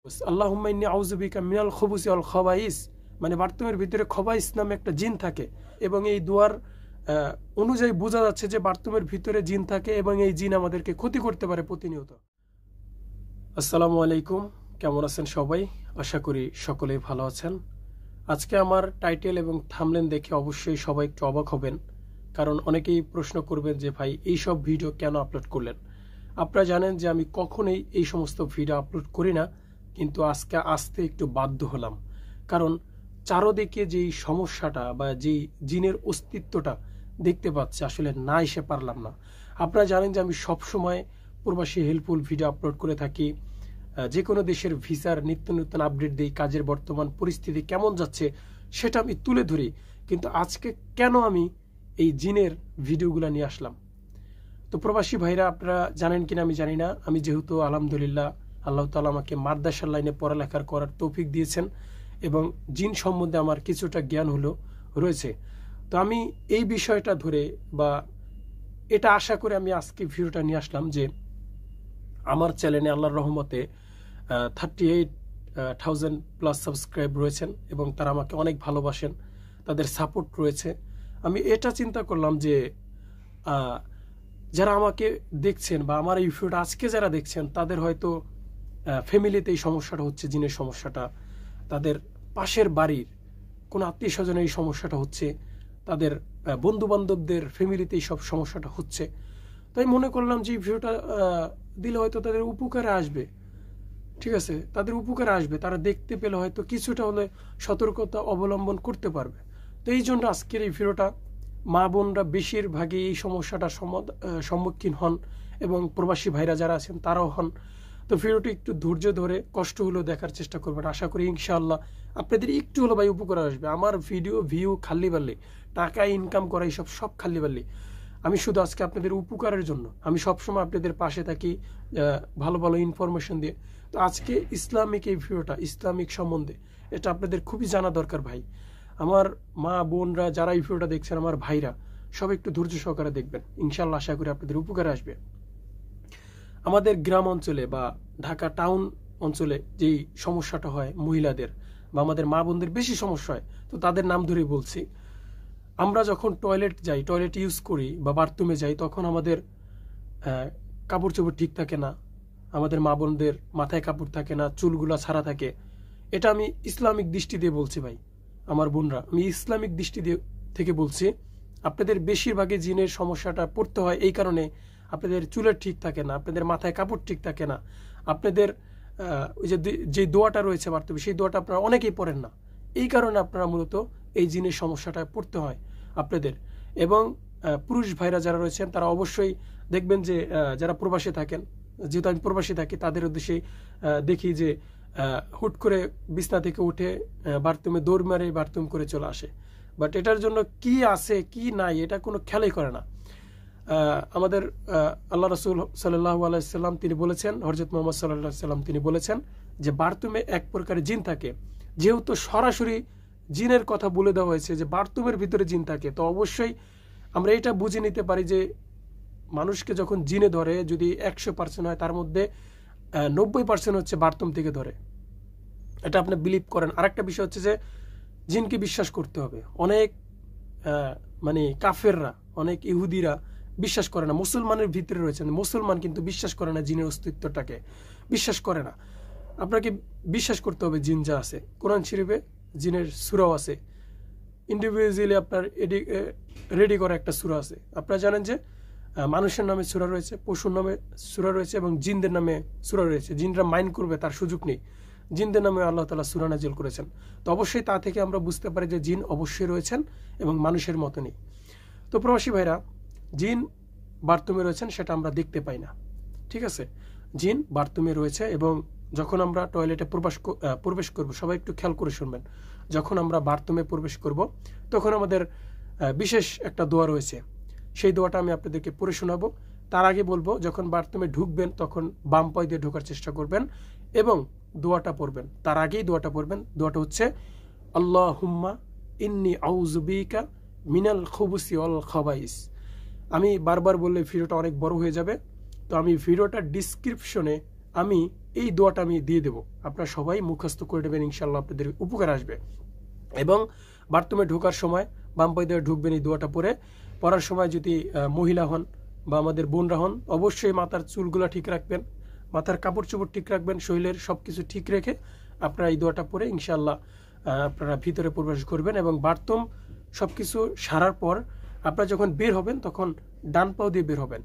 আল্লাহুম্মা ইন্নী আউযু বিকা মিনাল খুবুসি ওয়াল খাবাইস, মানে বাথরুমের ভিতরে খবাইস নামে একটা জিন থাকে এবং এই দোয়ার অনুযায়ী বোঝা যাচ্ছে যে বাথরুমের ভিতরে জিন থাকে এবং এই জিন আমাদেরকে ক্ষতি করতে পারে প্রতিনিয়ত। আসসালামু আলাইকুম, কেমন আছেন সবাই? আশা করি সকলেই ভালো আছেন। আজকে আমার টাইটেল এবং থাম্বনেল দেখে অবশ্যই সবাই একটু অবাক হবেন, কারণ অনেকেই প্রশ্ন করবেন যে ভাই এই সব ভিডিও কেন আপলোড করলেন। আপনারা জানেন যে আমি কখনোই এই সমস্ত ভিডিও আপলোড করি না, কিন্তু আজকে আসতে একটু বাধ্য হলাম, কারণ চারদিকে যেই সমস্যাটা বা যেই জিনের অস্তিত্বটা দেখতে পাচ্ছে আসলে না এসে পারলাম না। আপনারা জানেন যে আমি সবসময় প্রবাসী হেল্পফুল ভিডিও আপলোড করে থাকি, যে কোনো দেশের ভিসার নিত্য নতুন আপডেট দিই, কাজের বর্তমান পরিস্থিতি কেমন যাচ্ছে সেটা আমি তুলে ধরি। কিন্তু আজকে কেন আমি এই জিনের ভিডিওগুলো নিয়ে আসলাম? তো প্রবাসী ভাইরা আপনারা জানেন কিনা আমি জানি না, আমি যেহেতু আলহামদুলিল্লাহ আল্লাহ তাআলা আমাকে মাদ্রাসার লাইনে পড়ালেখার করার তৌফিক দিয়েছেন এবং জিন সম্বন্ধে আমার কিছুটা জ্ঞান রয়েছে। তো আমি এই বিষয়টা ধরে বা এটা আশা করে আমি আজকে ভিডিওটা নিয়ে আসলাম যে আমার চ্যানেলে আল্লাহর রহমতে 38,000 প্লাস সাবস্ক্রাইব রয়েছেন এবং তারা আমাকে অনেক ভালোবাসেন, তাদের সাপোর্ট রয়েছে। আমি এটা চিন্তা করলাম যে যারা আমাকে দেখছেন বা আমার এই ভিডিওটা আজকে যারা দেখছেন তাদের হয়তো ফ্যামিলিতে এই সমস্যাটা হচ্ছে, জিনের সমস্যাটা, তাদের পাশের বাড়ির কোনো আত্মীয় স্বজনের এই সমস্যাটা হচ্ছে, তাদের বন্ধু বান্ধবদের ফ্যামিলিতে এই সব সমস্যাটা হচ্ছে। তাই মনে করলাম যে এই ভিডিওটা দিলে হয়তো তাদের উপকারে আসবে। ঠিক আছে, তাদের উপকারে আসবে, তারা দেখতে পেলে হয়তো কিছুটা হলে সতর্কতা অবলম্বন করতে পারবে। তো এই জন্য আজকের এই ভিডিওটা। মা বোনরা বেশিরভাগই এই সমস্যাটার সম্মুখীন হন এবং প্রবাসী ভাইরা যারা আছেন তারাও হন। তো ভিডিওটি একটু ধৈর্য ধরে কষ্ট হলেও দেখার চেষ্টা করবেন। আশা করি ইনশাআল্লাহ আপনাদের একটু হলো ভাই উপকার আসবে। আমার ভিডিও ভিউ খাল্লি বাল্লি, টাকা ইনকাম করা এইসব সব খাল্লি বাল্লি। আমি শুধু আজকে আপনাদের উপকারের জন্য, আমি সবসময় আপনাদের পাশে থাকি ভালো ভালো ইনফরমেশন দিয়ে। তো আজকে ইসলামিক এই ভিডিওটা, ইসলামিক সম্বন্ধে এটা আপনাদের খুবই জানা দরকার ভাই। আমার মা বোনরা যারা এই ভিডিওটা দেখছেন, আমার ভাইরা সব একটু ধৈর্য সহকারে দেখবেন, ইনশাআল্লাহ আশা করি আপনাদের উপকারে আসবে। আমাদের গ্রাম অঞ্চলে বা ঢাকা টাউন অঞ্চলে যেই সমস্যাটা হয় মহিলাদের বা আমাদের মা বোনদের বেশি সমস্যা হয়, তো তাদের নাম ধরে বলছি। আমরা যখন টয়লেট ইউজ করি বা বাথরুমে যাই, তখন আমাদের কাপড় চোপড় ঠিক থাকে না, আমাদের মা বোনদের মাথায় কাপড় থাকে না, চুলগুলা ছাড়া থাকে। এটা আমি ইসলামিক দৃষ্টি দিয়ে বলছি ভাই, আমার বোনরা, আমি ইসলামিক দৃষ্টি দিয়ে থেকে বলছি। আপনাদের বেশিরভাগই জিনের সমস্যাটা পড়তে হয় এই কারণে, আপনাদের চুলের ঠিক থাকে না, আপনাদের মাথায় কাপড় ঠিক থাকে না, আপনাদের ওই যে দোয়াটা রয়েছে বাথরুমে, সেই দোয়াটা আপনারা অনেকেই পড়েন না। এই কারণে আপনারা মূলত এই জিনের সমস্যাটা পড়তে হয় আপনাদের। এবং পুরুষ ভাইরা যারা রয়েছেন তারা অবশ্যই দেখবেন যে যারা প্রবাসী থাকেন, যেহেতু আমি প্রবাসী থাকি, তাদের উদ্দেশ্যে দেখি যে হুট করে বিছনা থেকে উঠে বাথরুমে দৌড় মারে বাথরুম করে চলে আসে, বাট এটার জন্য কি আছে কি নাই এটা কোনো খেয়ালই করে না। আমাদের আল্লাহ রাসূল সাল্লাল্লাহু আলাইহি সাল্লাম তিনি বলেছেন, হযরত মুহাম্মদ সাল্লাল্লাহু আলাইহি সাল্লাম তিনি বলেছেন যে বাথরুমে এক প্রকারের জিন থাকে। যেহেতু সরাসরি জিনের কথা বলে দেওয়া হয়েছে যে বাথরুমের ভিতরে জিন থাকে, তো অবশ্যই আমরা এটা বুঝে নিতে পারি যে মানুষকে যখন জিনে ধরে, যদি 100% হয় তার মধ্যে 90% হচ্ছে বাথরুম থেকে ধরে। এটা আপনি বিলিভ করেন। আরেকটা বিষয় হচ্ছে যে জিনকে বিশ্বাস করতে হবে। অনেক মানে কাফেররা, অনেক ইহুদিরা বিশ্বাস করে না, মুসলমানের ভিতরে রয়েছেন, মুসলমান কিন্তু বিশ্বাস করে না জিনের অস্তিত্বটাকে, বিশ্বাস করে না। আপনাকে বিশ্বাস করতে হবে জিন যা আছে। কোরআন শরীফে জিনের সূরাও আছে, ইন্ডিভিজুয়ালি আপনার রেডি করা একটা সূরা আছে। আপনারা জানেন যে মানুষের নামে সূরা রয়েছে, পশুর নামে সূরা রয়েছে এবং জিনদের নামে সূরা রয়েছে। জিনরা মাইন্ড করবে তার সুযোগ নেই, জিনদের নামে আল্লাহ তাআলা সূরা নাজিল করেছেন। তো অবশ্যই তা থেকে আমরা বুঝতে পারি যে জিন অবশ্যই রয়েছেন এবং মানুষের মতনই। তো প্রবাসী ভাইরা, জিন বাথরুমে রয়েছেন সেটা আমরা দেখতে পাই না, ঠিক আছে? জিন বাথরুমে রয়েছে এবং যখন আমরা টয়লেটে প্রবেশ করব, সবাই একটু খেয়াল করে শুনবেন, যখন আমরা বাথরুমে প্রবেশ করব তখন আমাদের বিশেষ একটা দোয়া রয়েছে। সেই দোয়াটা আমি আপনাদেরকে পড়ে শোনাবো। তার আগে বলবো, যখন বাথরুমে ঢুকবেন তখন বাম পায়ে দিয়ে ঢোকার চেষ্টা করবেন এবং দোয়াটা পড়বেন। তার আগেই দোয়াটা পড়বেন। দোয়াটা হচ্ছে আল্লাহুম্মা ইন্নী আউযু বিকা মিনাল খুবুসি ওয়াল খাবাইস। আমি বারবার বললে ভিডিওটা অনেক বড় হয়ে যাবে, তো আমি ভিডিওটা ডিসক্রিপশনে আমি এই দোয়াটা আমি দিয়ে দেবো, আপনারা সবাই মুখস্থ করে নেবেন, ইনশাল্লাহ আপনাদের উপকার আসবে। এবং বাথরুমে ঢোকার সময় বাম পায়ে দিয়ে ঢুকবেন এই দোয়াটা পরে। পড়ার সময় যদি মহিলা হন বা আমাদের বোনরা হন, অবশ্যই মাথার চুলগুলো ঠিক রাখবেন, মাথার কাপড় চোপড় ঠিক রাখবেন, শরীরের সবকিছু ঠিক রেখে আপনারা এই দোয়াটা পরে ইনশাল্লাহ আপনারা ভিতরে প্রবেশ করবেন। এবং বাথরুম সবকিছু সারার পর আপনারা যখন বের হবেন তখন ডান পাও দিয়ে বের হবেন।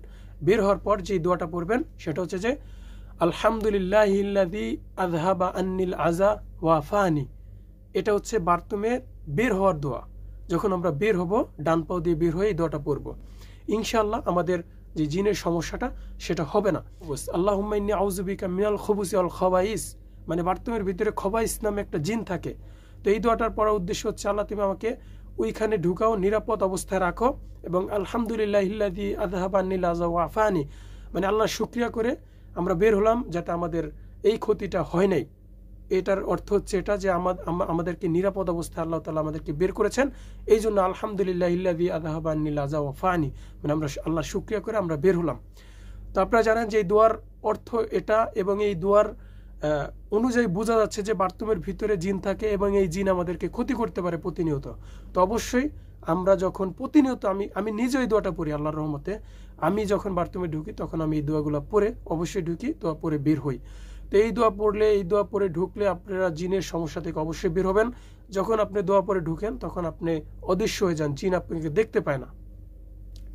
বের হওয়ার পর যে দোয়াটা পড়বেন সেটা হচ্ছে যে আলহামদুলিল্লাহিল্লাযী আযহাবা আন্নিল আযা ওয়া আফানি। এটা হচ্ছে বাথরুমে বের হওয়ার দোয়া। যখন আমরা বের হব ডান পাও দিয়ে বের হয়ে এই দোয়াটা পড়ব, ইনশাআল্লাহ আমাদের যে জিনের সমস্যাটা সেটা হবে না। আল্লাহুম্মা ইন্নী আউযু বিকা মিনাল খুবুসি ওয়াল খাবাইস, মানে বাথরুমের ভিতরে খবাইস নামে একটা জিন থাকে। তো এই দোয়াটার পড়ার উদ্দেশ্য হচ্ছে আল্লাহ তুমি আমাকে ওইখানে ঢুকাও, নিরাপদ অবস্থায় রাখো। এবং আলহামদুলিল্লাহিল্লাযী আযহাবা আন্নিল আযা ওয়া আফানি, মানে আল্লাহর শুকরিয়া করে আমরা বের হলাম যাতে আমাদের এই ক্ষতিটা হয় নাই। এটার অর্থ হচ্ছে এটা যে আমাদেরকে নিরাপদ অবস্থায় আল্লাহ তাআলা আমাদেরকে বের করেছেন, এই জন্য আলহামদুলিল্লাহিল্লাযী আযহাবা আন্নিল আযা ওয়া আফানি, মানে আমরা আল্লাহ শুকরিয়া করে আমরা বের হলাম। তো আপনারা জানেন যে এই দোয়ার অর্থ এটা, এবং এই দোয়ার অনুযায়ী বোঝা যাচ্ছে যে বাথরুমের ভিতরে জিন থাকে এবং এই জিন আমাদেরকে ক্ষতি করতে পারে প্রতিনিয়ত। তো অবশ্যই আমরা যখন প্রতিনিয়ত আমি নিজে এই দোয়াটা পড়ি আল্লাহর রহমতে, আমি যখন বাথরুমে ঢুকি তখন আমি এই দোয়াগুলো পড়ে অবশ্যই ঢুকি, দোয়া পড়ে বের হই। তো এই দোয়া পড়লে, এই দোয়া পড়ে ঢুকলে আপনারা জিনের সমস্যা থেকে অবশ্যই বের হবেন। যখন আপনি দোয়া পড়ে ঢুকেন তখন আপনি অদৃশ্য হয়ে যান, জিন আপনাকে দেখতে পায় না।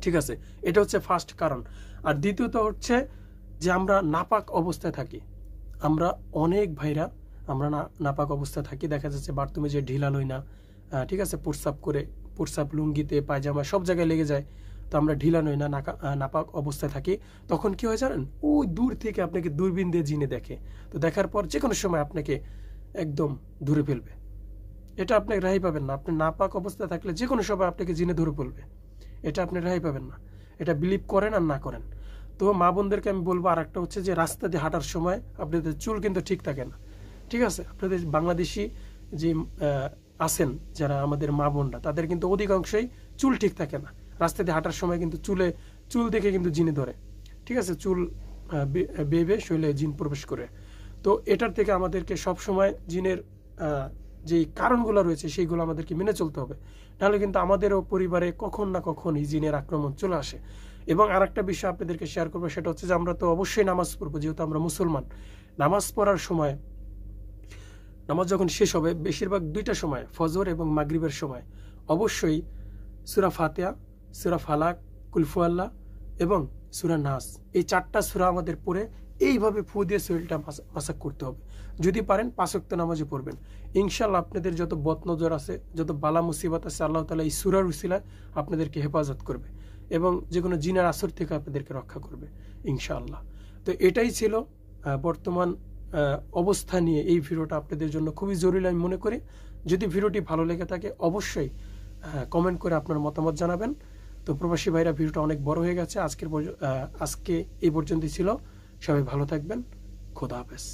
ঠিক আছে, এটা হচ্ছে ফার্স্ট কারণ। আর দ্বিতীয়ত হচ্ছে যে আমরা নাপাক অবস্থায় থাকি। আমরা অনেক ভাইরা আমরা নাপাক অবস্থায় থাকি, দেখা যাচ্ছে বাথরুমে যে ঢিলা লই না, ঠিক আছে, প্রস্রাব করে, প্রস্রাব লুঙ্গিতে পায়জামা সব জায়গায় লেগে যায়, তো আমরা ঢিলা নই না, নাপাক অবস্থায় থাকি। তখন কি হয় জানেন, ওই দূর থেকে আপনাকে দূরবীন দিয়ে জিনে দেখে। তো দেখার পর যে কোনো সময় আপনাকে একদম ধরে ফেলবে, এটা আপনি রেহাই পাবেন না। আপনি নাপাক অবস্থায় থাকলে যে কোনো সময় আপনাকে জিনে ধরে ফেলবে, এটা আপনি রেহাই পাবেন না। এটা বিলিভ করেন আর না করেন। তো মা বোনদেরকে আমি বলবো, আর একটা হচ্ছে যে রাস্তা দিয়ে হাঁটার সময় আপনাদের চুল কিন্তু ঠিক থাকে না। ঠিক আছে, আপনাদের বাংলাদেশি যে আছেন যারা আমাদের মা বোনরা, তাদের কিন্তু অধিকাংশই চুল ঠিক থাকে না। রাস্তা দিয়ে হাঁটার সময় কিন্তু চুল দেখে কিন্তু জিনে ধরে। ঠিক আছে, চুল বেয়ে শরীরে জিন প্রবেশ করে। তো এটার থেকে আমাদেরকে সবসময় জিনের যে কারণগুলো রয়েছে সেইগুলো আমাদেরকে মেনে চলতে হবে, নাহলে কিন্তু আমাদেরও পরিবারে কখন না কখন এই জিনের আক্রমণ চলে আসে। এবং আর একটা বিষয় আপনাদেরকে শেয়ার করবো, সেটা হচ্ছে যে আমরা তো অবশ্যই নামাজ পড়বো, যেহেতু আমরা মুসলমান। নামাজ পড়ার সময়, নামাজ যখন শেষ হবে, বেশিরভাগ দুইটা সময়, ফজর এবং মাগরিবের সময়, অবশ্যই সূরা ফাতিহা, সূরা ফালাক, কুল হুয়াল্লাহ এবং সূরা নাস, এই 4টা সূরা আমাদের পড়ে এইভাবে ফু দিয়ে শরীরটা মাসাক করতে হবে। যদি পারেন 5 ওয়াক্ত নামাজে পড়বেন, ইনশাআল্লাহ আপনাদের যত বদনজর আছে, যত বালা মুসিবত আছে, আল্লাহ তাআলা এই সূরার উসিলায় আপনাদেরকে হেফাজত করবে এবং যে কোনো জিনের আসর থেকে আপনাদেরকে রক্ষা করবে ইনশাআল্লাহ। তো এটাই ছিল বর্তমান অবস্থা নিয়ে এই ভিডিওটা আপনাদের জন্য খুবই জরুরি আমি মনে করি। যদি ভিডিওটি ভালো লেগে থাকে অবশ্যই কমেন্ট করে আপনার মতামত জানাবেন। তো প্রবাসী ভাইরা, ভিডিওটা অনেক বড় হয়ে গেছে, আজকে এই পর্যন্তই ছিল। সবাই ভালো থাকবেন, খোদা হাফেজ।